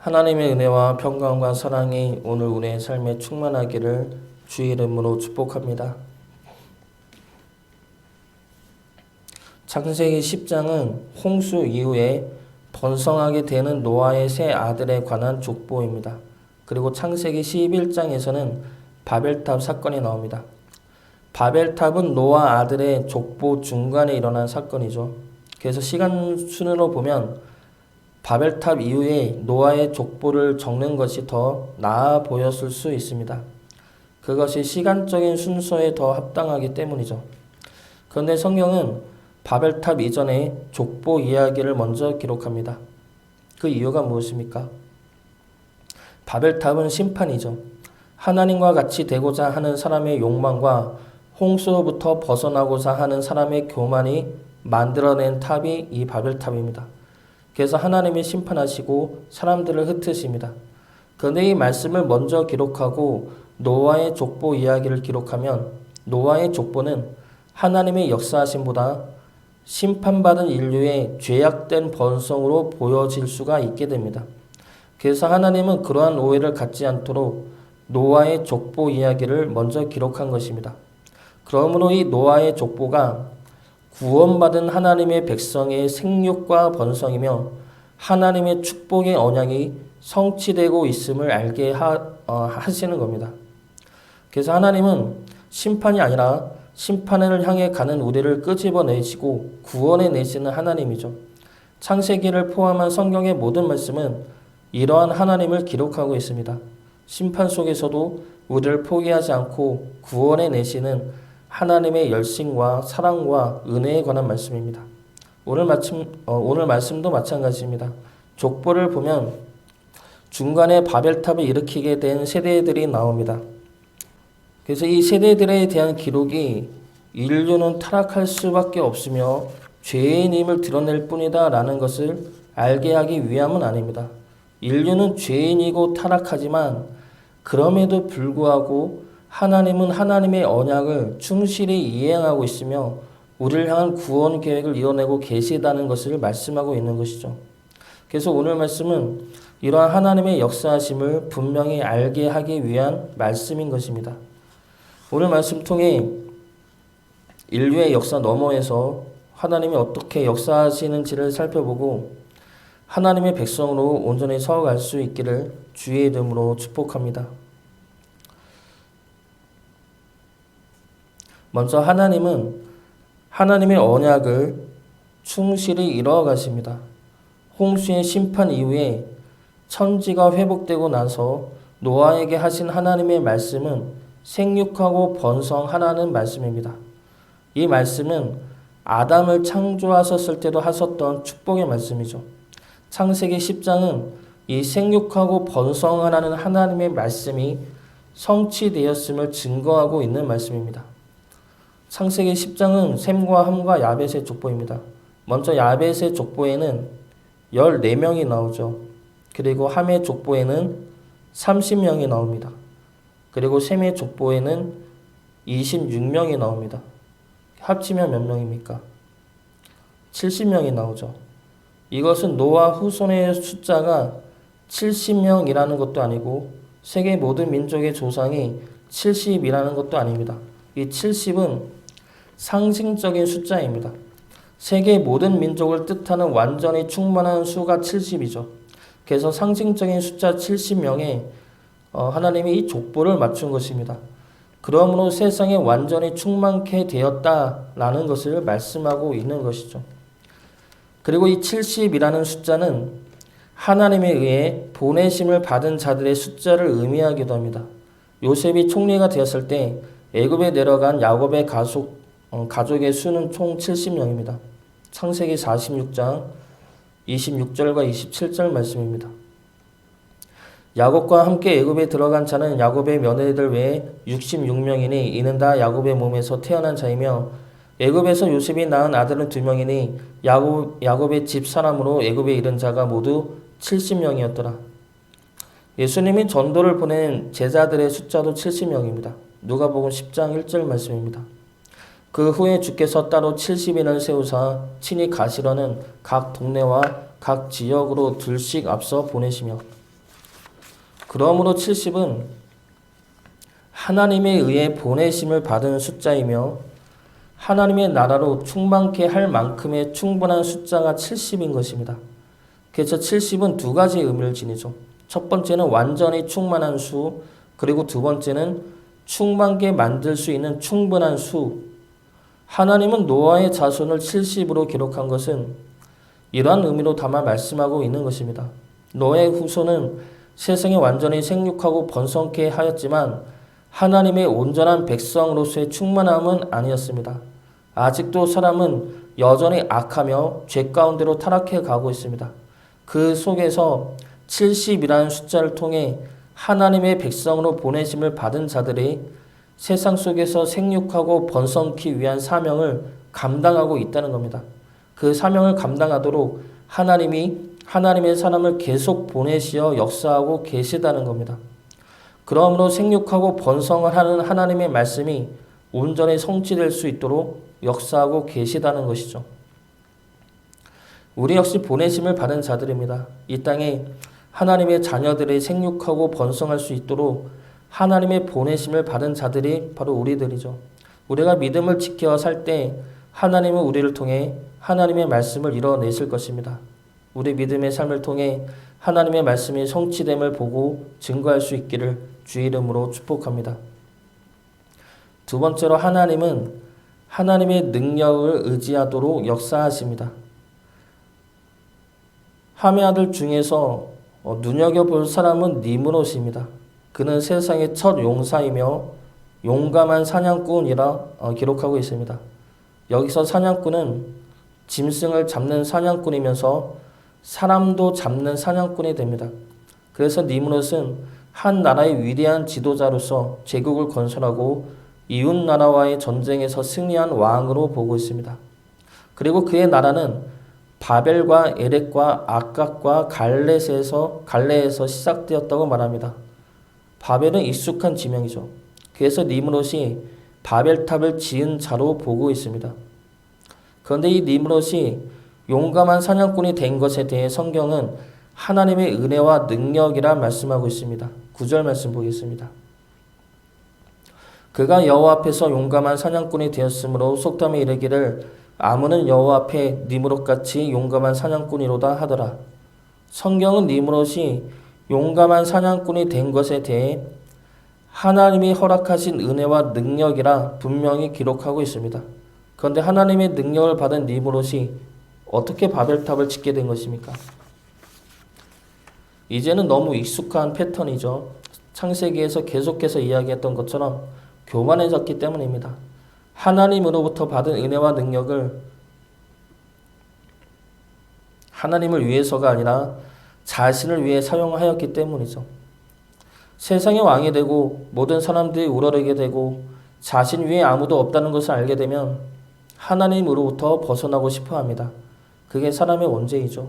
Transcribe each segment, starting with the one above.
하나님의 은혜와 평강과 사랑이 오늘 우리의 삶에 충만하기를 주의 이름으로 축복합니다. 창세기 10장은 홍수 이후에 번성하게 되는 노아의 세 아들에 관한 족보입니다. 그리고 창세기 11장에서는 바벨탑 사건이 나옵니다. 바벨탑은 노아 아들의 족보 중간에 일어난 사건이죠. 그래서 시간 순으로 보면 바벨탑 이후에 노아의 족보를 적는 것이 더 나아 보였을 수 있습니다. 그것이 시간적인 순서에 더 합당하기 때문이죠. 그런데 성경은 바벨탑 이전에 족보 이야기를 먼저 기록합니다. 그 이유가 무엇입니까? 바벨탑은 심판이죠. 하나님과 같이 되고자 하는 사람의 욕망과 홍수로부터 벗어나고자 하는 사람의 교만이 만들어낸 탑이 이 바벨탑입니다. 그래서 하나님이 심판하시고 사람들을 흩으십니다. 그런데 이 말씀을 먼저 기록하고 노아의 족보 이야기를 기록하면 노아의 족보는 하나님의 역사하심보다 심판받은 인류의 죄악된 번성으로 보여질 수가 있게 됩니다. 그래서 하나님은 그러한 오해를 갖지 않도록 노아의 족보 이야기를 먼저 기록한 것입니다. 그러므로 이 노아의 족보가 구원받은 하나님의 백성의 생육과 번성이며 하나님의 축복의 언약이 성취되고 있음을 알게 하시는 겁니다. 그래서 하나님은 심판이 아니라 심판을 향해 가는 우리를 끄집어내시고 구원해 내시는 하나님이죠. 창세기를 포함한 성경의 모든 말씀은 이러한 하나님을 기록하고 있습니다. 심판 속에서도 우리를 포기하지 않고 구원해 내시는 하나님의 열심과 사랑과 은혜에 관한 말씀입니다. 오늘 말씀도 마찬가지입니다. 족보를 보면 중간에 바벨탑을 일으키게 된 세대들이 나옵니다. 그래서 이 세대들에 대한 기록이 인류는 타락할 수밖에 없으며 죄인임을 드러낼 뿐이다 라는 것을 알게 하기 위함은 아닙니다. 인류는 죄인이고 타락하지만 그럼에도 불구하고 하나님은 하나님의 언약을 충실히 이행하고 있으며 우리를 향한 구원 계획을 이뤄내고 계시다는 것을 말씀하고 있는 것이죠. 그래서 오늘 말씀은 이러한 하나님의 역사하심을 분명히 알게 하기 위한 말씀인 것입니다. 오늘 말씀 통해 인류의 역사 너머에서 하나님이 어떻게 역사하시는지를 살펴보고 하나님의 백성으로 온전히 서어갈 수 있기를 주의 이름으로 축복합니다. 먼저 하나님은 하나님의 언약을 충실히 이루어 가십니다. 홍수의 심판 이후에 천지가 회복되고 나서 노아에게 하신 하나님의 말씀은 생육하고 번성하라는 말씀입니다. 이 말씀은 아담을 창조하셨을 때도 하셨던 축복의 말씀이죠. 창세기 10장은 이 생육하고 번성하라는 하나님의 말씀이 성취되었음을 증거하고 있는 말씀입니다. 창세기 10장은 셈과 함과 야벳의 족보입니다. 먼저 야벳의 족보에는 14명이 나오죠. 그리고 함의 족보에는 30명이 나옵니다. 그리고 셈의 족보에는 26명이 나옵니다. 합치면 몇 명입니까? 70명이 나오죠. 이것은 노아 후손의 숫자가 70명이라는 것도 아니고 세계 모든 민족의 조상이 70이라는 것도 아닙니다. 이 70은 상징적인 숫자입니다. 세계 모든 민족을 뜻하는 완전히 충만한 수가 70이죠. 그래서 상징적인 숫자 70명에 하나님이 이 족보를 맞춘 것입니다. 그러므로 세상에 완전히 충만케 되었다라는 것을 말씀하고 있는 것이죠. 그리고 이 70이라는 숫자는 하나님에 의해 보내심을 받은 자들의 숫자를 의미하기도 합니다. 요셉이 총리가 되었을 때 애굽에 내려간 야곱의 가족의 수는 총 70명입니다. 창세기 46장 26절과 27절 말씀입니다. 야곱과 함께 애굽에 들어간 자는 야곱의 며느리들 외에 66명이니 이는 다 야곱의 몸에서 태어난 자이며 애굽에서 요셉이 낳은 아들은 2명이니 야곱의 집 사람으로 애굽에 이른 자가 모두 70명이었더라. 예수님이 전도를 보낸 제자들의 숫자도 70명입니다. 누가복음 10장 1절 말씀입니다. 그 후에 주께서 따로 70인을 세우사 친히 가시러는 각 동네와 각 지역으로 둘씩 앞서 보내시며 그러므로 70은 하나님에 의해 보내심을 받은 숫자이며 하나님의 나라로 충만케 할 만큼의 충분한 숫자가 70인 것입니다. 그래서 70은 두 가지 의미를 지니죠. 첫 번째는 완전히 충만한 수, 그리고 두 번째는 충만케 만들 수 있는 충분한 수. 하나님은 노아의 자손을 70으로 기록한 것은 이러한 의미로 담아 말씀하고 있는 것입니다. 노아의 후손은 세상에 완전히 생육하고 번성케 하였지만 하나님의 온전한 백성으로서의 충만함은 아니었습니다. 아직도 사람은 여전히 악하며 죄 가운데로 타락해 가고 있습니다. 그 속에서 70이라는 숫자를 통해 하나님의 백성으로 보내심을 받은 자들이 세상 속에서 생육하고 번성케 위한 사명을 감당하고 있다는 겁니다. 그 사명을 감당하도록 하나님이 하나님의 사람을 계속 보내시어 역사하고 계시다는 겁니다. 그러므로 생육하고 번성을 하는 하나님의 말씀이 온전히 성취될 수 있도록 역사하고 계시다는 것이죠. 우리 역시 보내심을 받은 자들입니다. 이 땅에 하나님의 자녀들이 생육하고 번성할 수 있도록 하나님의 보내심을 받은 자들이 바로 우리들이죠. 우리가 믿음을 지켜 살 때 하나님은 우리를 통해 하나님의 말씀을 이뤄내실 것입니다. 우리 믿음의 삶을 통해 하나님의 말씀이 성취됨을 보고 증거할 수 있기를 주의 이름으로 축복합니다. 두 번째로 하나님은 하나님의 능력을 의지하도록 역사하십니다. 함의 아들 중에서 눈여겨볼 사람은 니므롯입니다. 그는 세상의 첫 용사이며 용감한 사냥꾼이라 기록하고 있습니다. 여기서 사냥꾼은 짐승을 잡는 사냥꾼이면서 사람도 잡는 사냥꾼이 됩니다. 그래서 니므롯은 한 나라의 위대한 지도자로서 제국을 건설하고 이웃 나라와의 전쟁에서 승리한 왕으로 보고 있습니다. 그리고 그의 나라는 바벨과 에렉과 악각과 갈레에서 시작되었다고 말합니다. 바벨은 익숙한 지명이죠. 그래서 니므롯이 바벨탑을 지은 자로 보고 있습니다. 그런데 이 니므롯이 용감한 사냥꾼이 된 것에 대해 성경은 하나님의 은혜와 능력이라 말씀하고 있습니다. 9절 말씀 보겠습니다. 그가 여호와 앞에서 용감한 사냥꾼이 되었으므로 속담에 이르기를 아문은 여호와 앞에 니므롯같이 용감한 사냥꾼이로다 하더라. 성경은 니므롯이 용감한 사냥꾼이 된 것에 대해 하나님이 허락하신 은혜와 능력이라 분명히 기록하고 있습니다. 그런데 하나님의 능력을 받은 니므롯이 어떻게 바벨탑을 짓게 된 것입니까? 이제는 너무 익숙한 패턴이죠. 창세기에서 계속해서 이야기했던 것처럼 교만해졌기 때문입니다. 하나님으로부터 받은 은혜와 능력을 하나님을 위해서가 아니라 자신을 위해 사용하였기 때문이죠. 세상의 왕이 되고 모든 사람들이 우러르게 되고 자신 위에 아무도 없다는 것을 알게 되면 하나님으로부터 벗어나고 싶어 합니다. 그게 사람의 원죄이죠.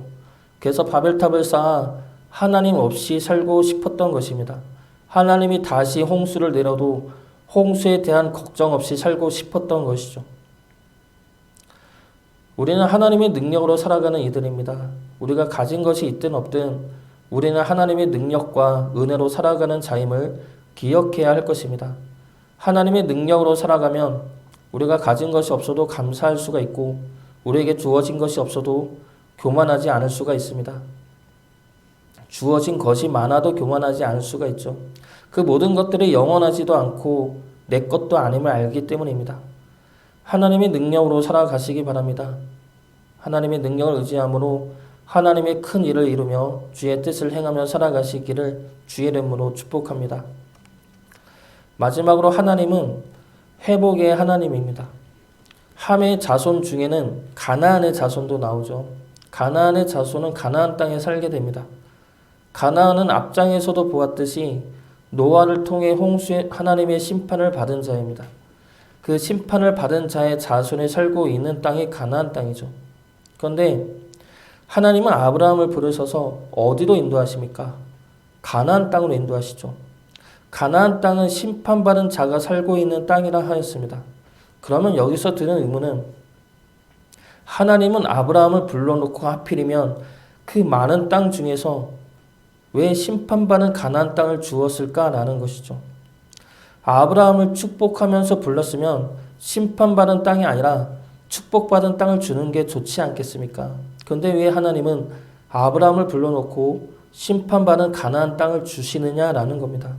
그래서 바벨탑을 쌓아 하나님 없이 살고 싶었던 것입니다. 하나님이 다시 홍수를 내려도 홍수에 대한 걱정 없이 살고 싶었던 것이죠. 우리는 하나님의 능력으로 살아가는 이들입니다. 우리가 가진 것이 있든 없든 우리는 하나님의 능력과 은혜로 살아가는 자임을 기억해야 할 것입니다. 하나님의 능력으로 살아가면 우리가 가진 것이 없어도 감사할 수가 있고 우리에게 주어진 것이 없어도 교만하지 않을 수가 있습니다. 주어진 것이 많아도 교만하지 않을 수가 있죠. 그 모든 것들이 영원하지도 않고 내 것도 아님을 알기 때문입니다. 하나님의 능력으로 살아가시기 바랍니다. 하나님의 능력을 의지함으로 하나님의 큰 일을 이루며 주의 뜻을 행하며 살아가시기를 주의 이름으로 축복합니다. 마지막으로 하나님은 회복의 하나님입니다. 함의 자손 중에는 가나안의 자손도 나오죠. 가나안의 자손은 가나안 땅에 살게 됩니다. 가나안은 앞장에서도 보았듯이 노아를 통해 홍수의 하나님의 심판을 받은 자입니다. 그 심판을 받은 자의 자손이 살고 있는 땅이 가나안 땅이죠. 그런데 하나님은 아브라함을 부르셔서 어디로 인도하십니까? 가나안 땅으로 인도하시죠. 가나안 땅은 심판받은 자가 살고 있는 땅이라 하였습니다. 그러면 여기서 드는 의문은 하나님은 아브라함을 불러놓고 하필이면 그 많은 땅 중에서 왜 심판받은 가나안 땅을 주었을까라는 것이죠. 아브라함을 축복하면서 불렀으면 심판받은 땅이 아니라 축복받은 땅을 주는 게 좋지 않겠습니까? 그런데 왜 하나님은 아브라함을 불러놓고 심판받은 가나안 땅을 주시느냐라는 겁니다.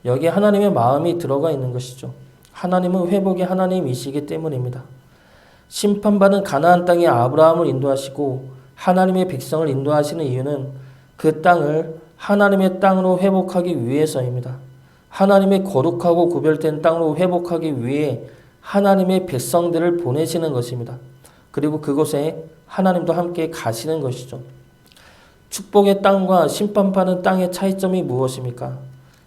여기에 하나님의 마음이 들어가 있는 것이죠. 하나님은 회복의 하나님이시기 때문입니다. 심판받은 가나안 땅에 아브라함을 인도하시고 하나님의 백성을 인도하시는 이유는 그 땅을 하나님의 땅으로 회복하기 위해서입니다. 하나님의 거룩하고 구별된 땅으로 회복하기 위해 하나님의 백성들을 보내시는 것입니다. 그리고 그곳에 하나님도 함께 가시는 것이죠. 축복의 땅과 심판받은 땅의 차이점이 무엇입니까?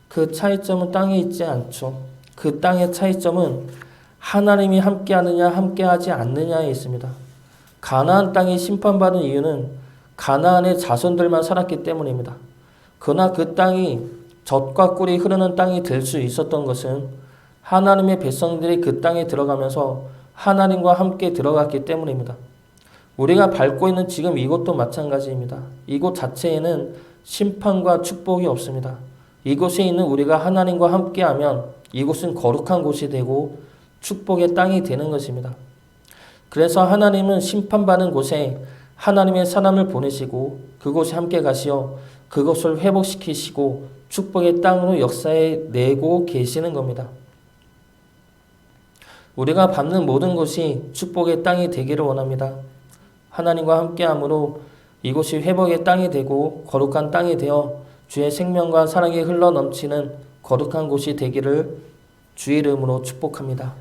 그 차이점은 땅에 있지 않죠. 그 땅의 차이점은 하나님이 함께하느냐 함께하지 않느냐에 있습니다. 가나안 땅이 심판받은 이유는 가나안의 자손들만 살았기 때문입니다. 그러나 그 땅이 젖과 꿀이 흐르는 땅이 될 수 있었던 것은 하나님의 백성들이 그 땅에 들어가면서 하나님과 함께 들어갔기 때문입니다. 우리가 밟고 있는 지금 이곳도 마찬가지입니다. 이곳 자체에는 심판과 축복이 없습니다. 이곳에 있는 우리가 하나님과 함께하면 이곳은 거룩한 곳이 되고 축복의 땅이 되는 것입니다. 그래서 하나님은 심판받은 곳에 하나님의 사람을 보내시고 그곳에 함께 가시어 그것을 회복시키시고 축복의 땅으로 역사해 내고 계시는 겁니다. 우리가 밟는 모든 곳이 축복의 땅이 되기를 원합니다. 하나님과 함께함으로 이곳이 회복의 땅이 되고 거룩한 땅이 되어 주의 생명과 사랑이 흘러넘치는 거룩한 곳이 되기를 주의 이름으로 축복합니다.